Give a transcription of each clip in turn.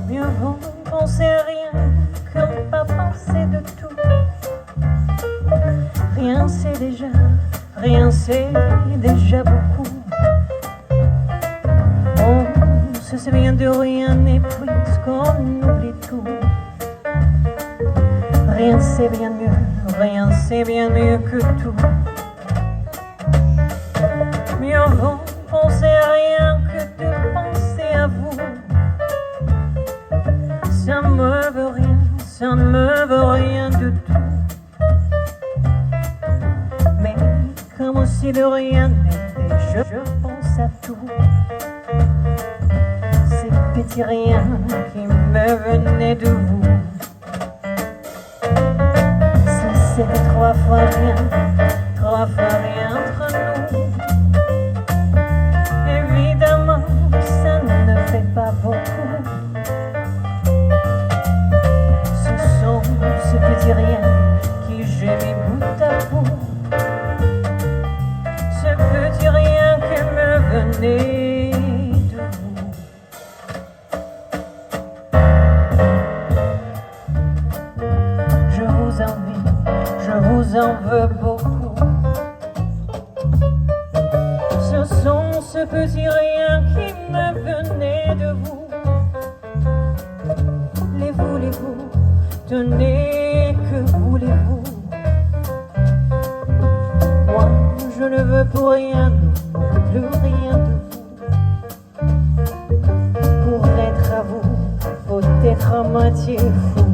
Mieux vaut penser à rien que pas penser de tout. Rien c'est déjà beaucoup. On se souvient de rien et puisqu'on oublie tout. Rien c'est bien mieux que tout. Mieux vaut penser à rien que de penser à vous. Ça ne me veut rien du tout. Mais comme si de rien n'était, je pense à tout. Ces petits riens qui me venaient de vous. Ça c'était trois fois rien entre nous. Évidemment, ça ne fait pas beaucoup. Ce sont ces petits riens qui j'ai mis bout à bout. Ce petit rien qui me venait de vous. Je vous en veux beaucoup. Ce sont ces petits riens qui me venaient de vous. Les voulez-vous? Tenez, que voulez-vous? Moi, je ne veux pour rien, non plus rien de vous. Pour être à vous, faut être à moitié fou.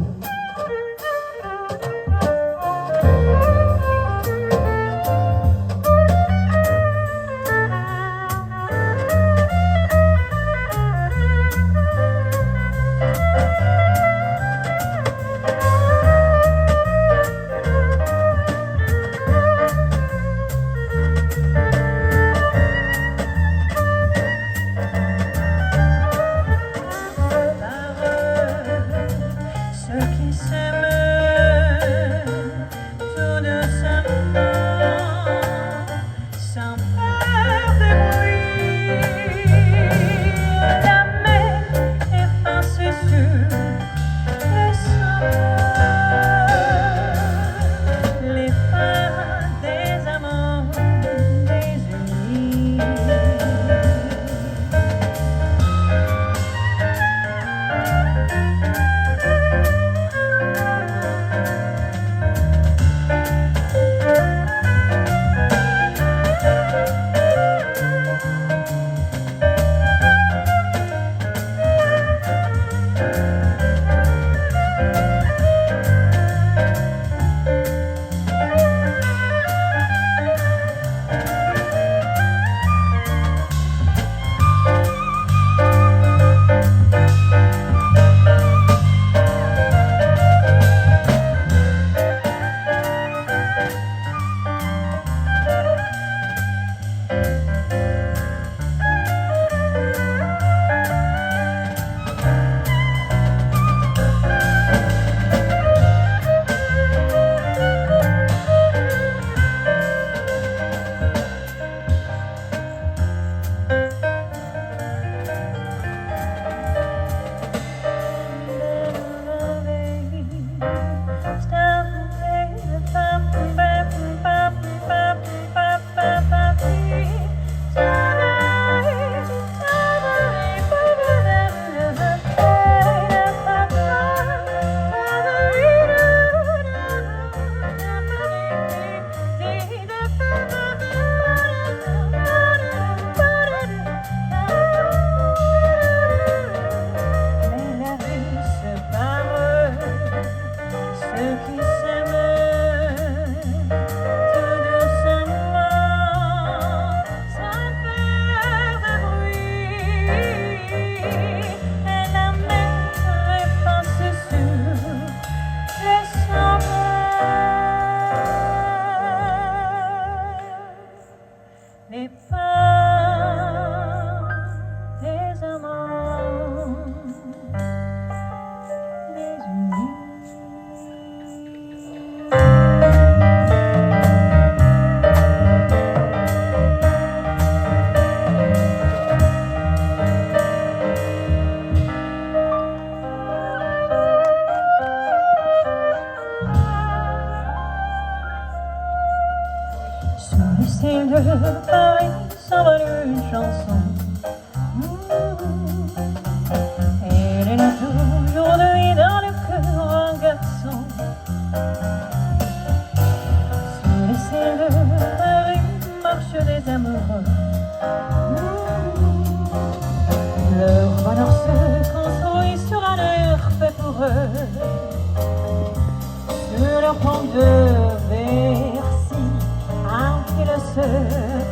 ce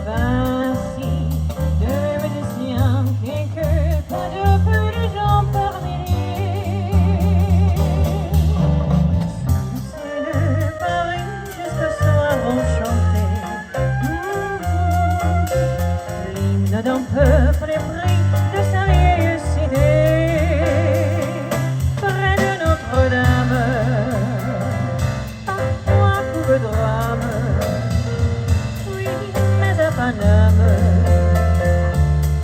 ainsi de musiciens qui que pas de peu de gens par milliers. C'est de Paris jusqu'au soir vont chanter l'hymne d'un peuple épris de sa vieille cité. Près de Notre-Dame, parfois coupe de drame, oui, mais à Paname,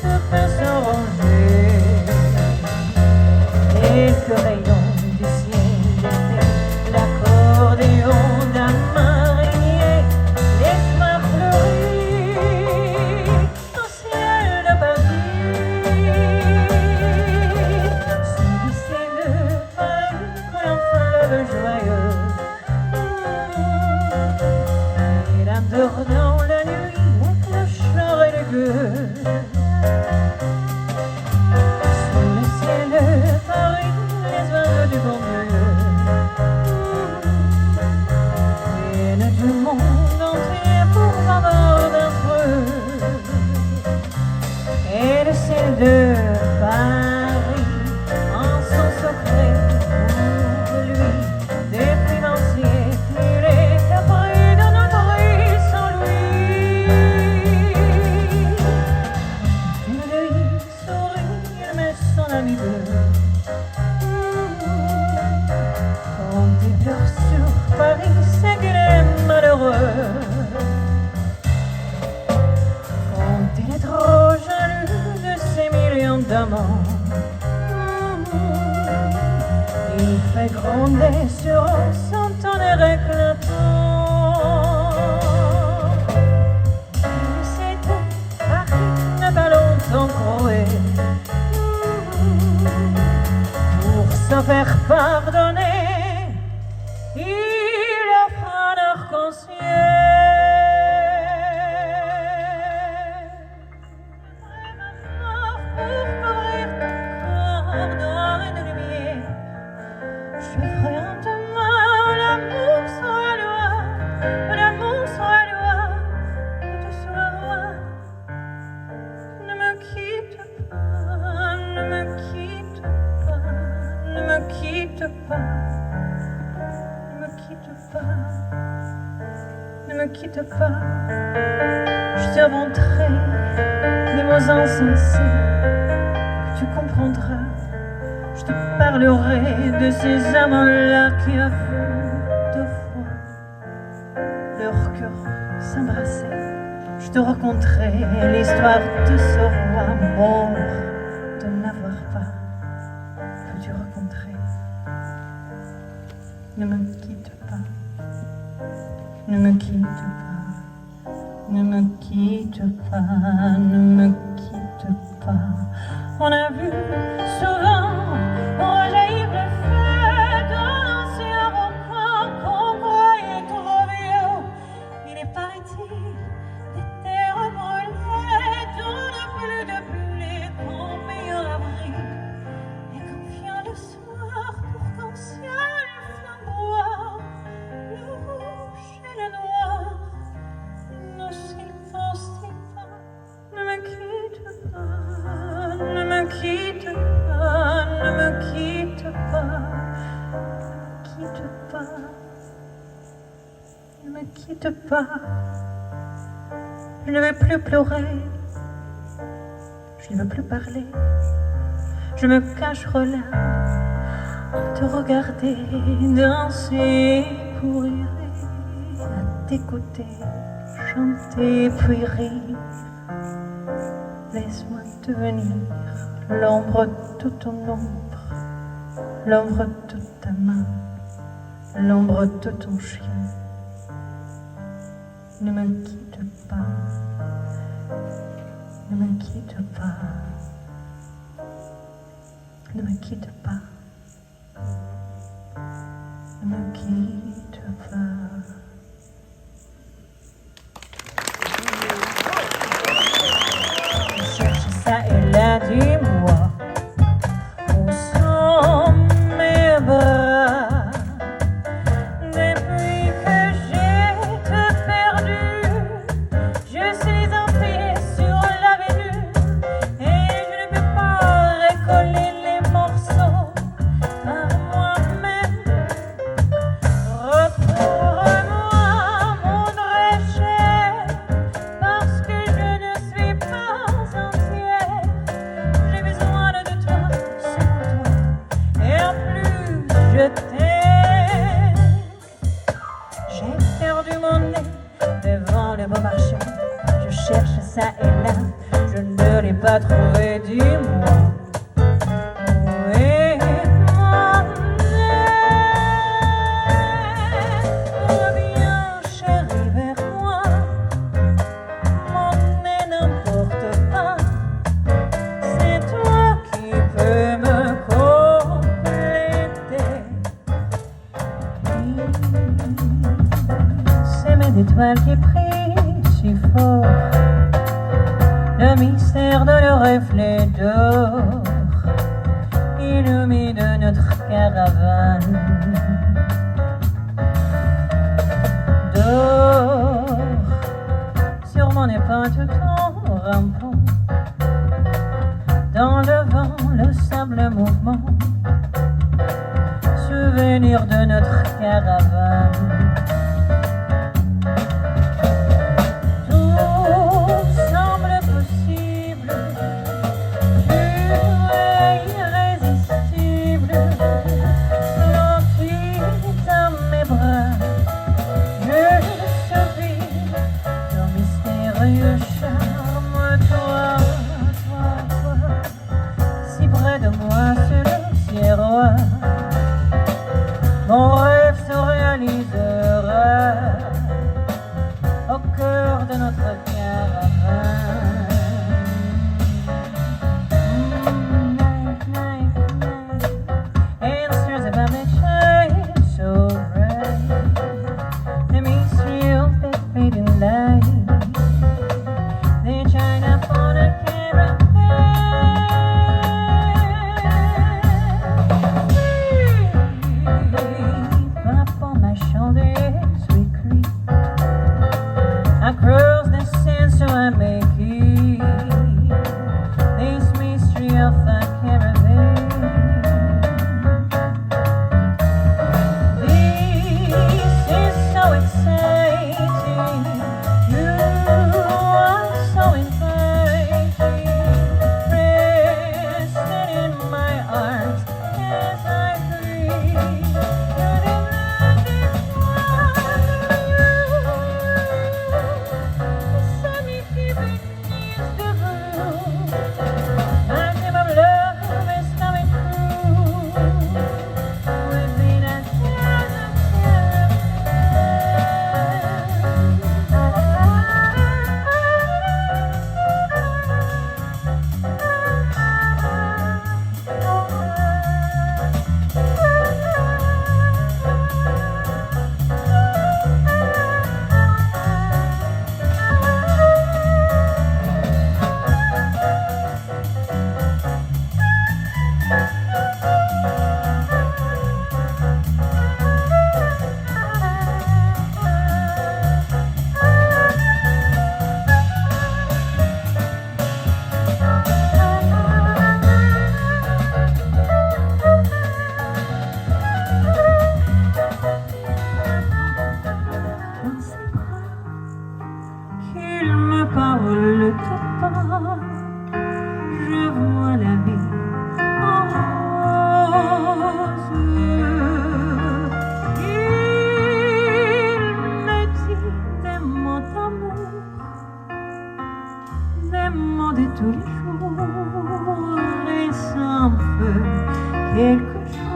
de pain sans ranger. Quelques rayons du ciel d'été, l'accordéon d'un marinier, l'espoir fleurit au ciel de Paris. C'est le Paris comme un fleuve joyeux. Et là dort dans la nuit, les clochards et les gueux. Sous le ciel de Paris, les oiseaux du bon Dieu viennent du monde entier pour avoir d'entre eux. Et le ciel de Paris, en son secret pour lui, depuis l'ancien, il est appris de notre île sans lui. Une lui sourit, il met son ami bleu. Quand il pleure sur Paris, c'est qu'il est malheureux. Quand il est trop jaloux de ses millions d'amants, il fait gronder sur son tonnerre éclatant. Il sait tout, Paris n'a pas longtemps croué. Pour se faire pardonner, il offre un arc-en-ciel. Pour couvrir ton corps d'or et de lumière, je ferai en demain l'amour sans la loi, l'amour sans la loi, où tu seras. Ne me quitte pas, ne me quitte pas, ne me quitte pas, ne me quitte pas, ne me quitte pas. Je t'inventerai des mots insensés que tu comprendras. Je te parlerai de ces amants-là qui avouent deux fois leur cœur s'embrasser. Je te raconterai l'histoire de ce roi mort de n'avoir pas pu te rencontrer. Ne me quitte pas, ne me quitte pas, ne me quitte pas, ne me quitte pas. On a vu souvent rejaillir le feu d'un ancien volcan qu'on croyait trop vieux. Il est paraît-il des terres brûlées dont ne plus de pluie qu'en meilleur abri. Et confiant le soir pour qu'en ciel flamboie le rouge et le noir. Ne s'y pense-t-il pas? Ne me quitte pas, ne me quitte pas, ne me quitte pas, quitte pas, ne me quitte pas. Je ne veux plus pleurer, je ne veux plus parler, je me cacherai là, à te regarder danser, courir, à t'écouter, chanter puis rire. Laisse-moi devenir l'ombre de ton ombre, l'ombre de ta main, l'ombre de ton chien. Ne me quitte pas, ne me quitte pas, ne me quitte pas, ne me quitte pas. Ça et là, dis-moi, où sont mes bras? Depuis que j'ai te perdu, je la trouver, dis-moi. Où est mon nez? Reviens, chérie, vers moi. Mon nez n'importe pas. C'est toi qui peux me compléter. C'est mes étoiles qui brillent si fort. Le mystère de nos reflets d'or illumine notre caravane d'or sur mon épaule tout en rampant. Dans le vent, le sable mouvement, souvenir de notre caravane. Mon rêve se réalisera au cœur de notre caravane. Night, night, night, and stars above the shine so bright. The mystery of the fading light, they shine upon a caravan. Across the sand, so I may keep this mystery of a caravan. This is so exciting. You are so inviting. Resting in my arms as I breathe. Il me parle tout bas, je vois la vie en rose. Il me dit des mots d'amour, des mots de tous les jours, et ça me fait quelque chose.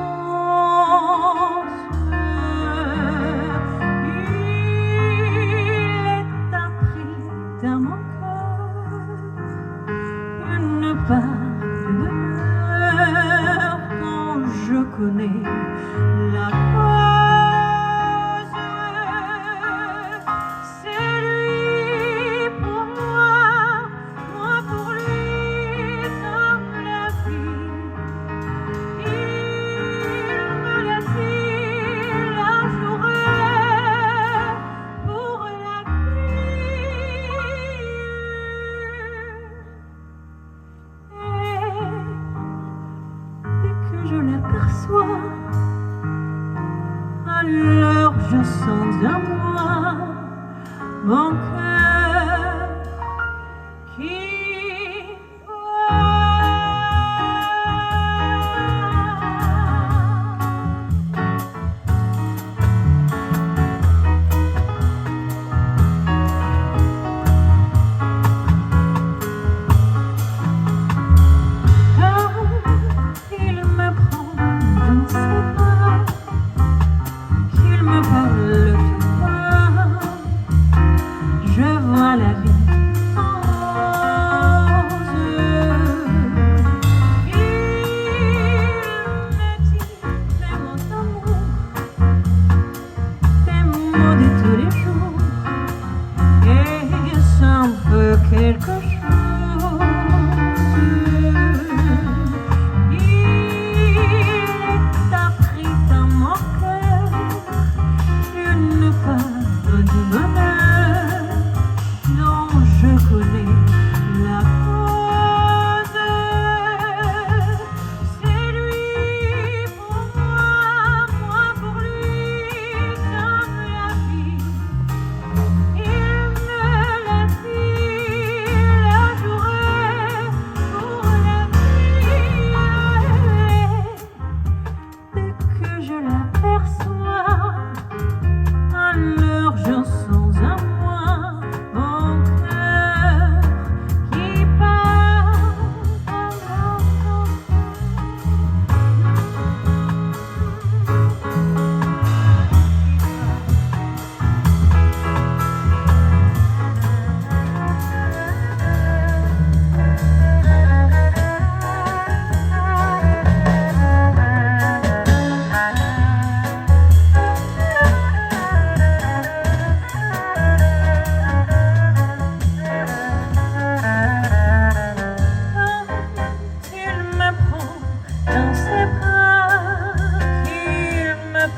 Dans mon cœur, une part de bonheur dont je connais la cause. C'est lui pour moi, moi pour lui, comme la vie. Il me l'a dit, la jouerai pour la pluie. Je l'aperçois, alors je sens en moi mon cœur qui bat.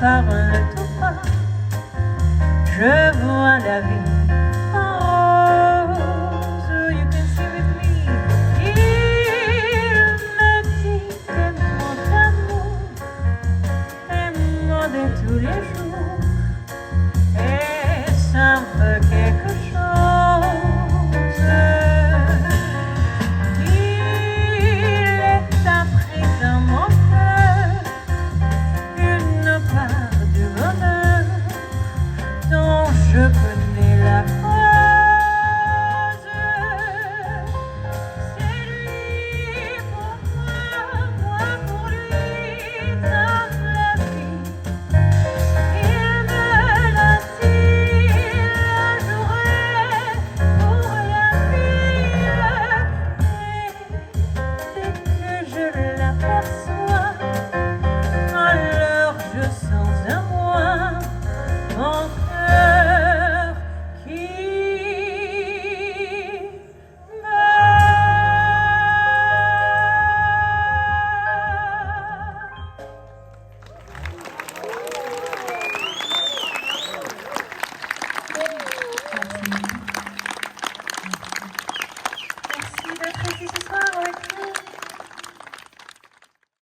parle tout bas, je vois la vie en rose. You can see with me. Il me dit des mots d'amour, des mots de tous les jours, et ça me fait quelque chose. Il est appris dans mon cœur une part du bonheur dont je connais la cause. C'est lui pour moi pour lui dans la vie. Il me l'a dit la journée pour la vie. Et dès que je l'aperçois,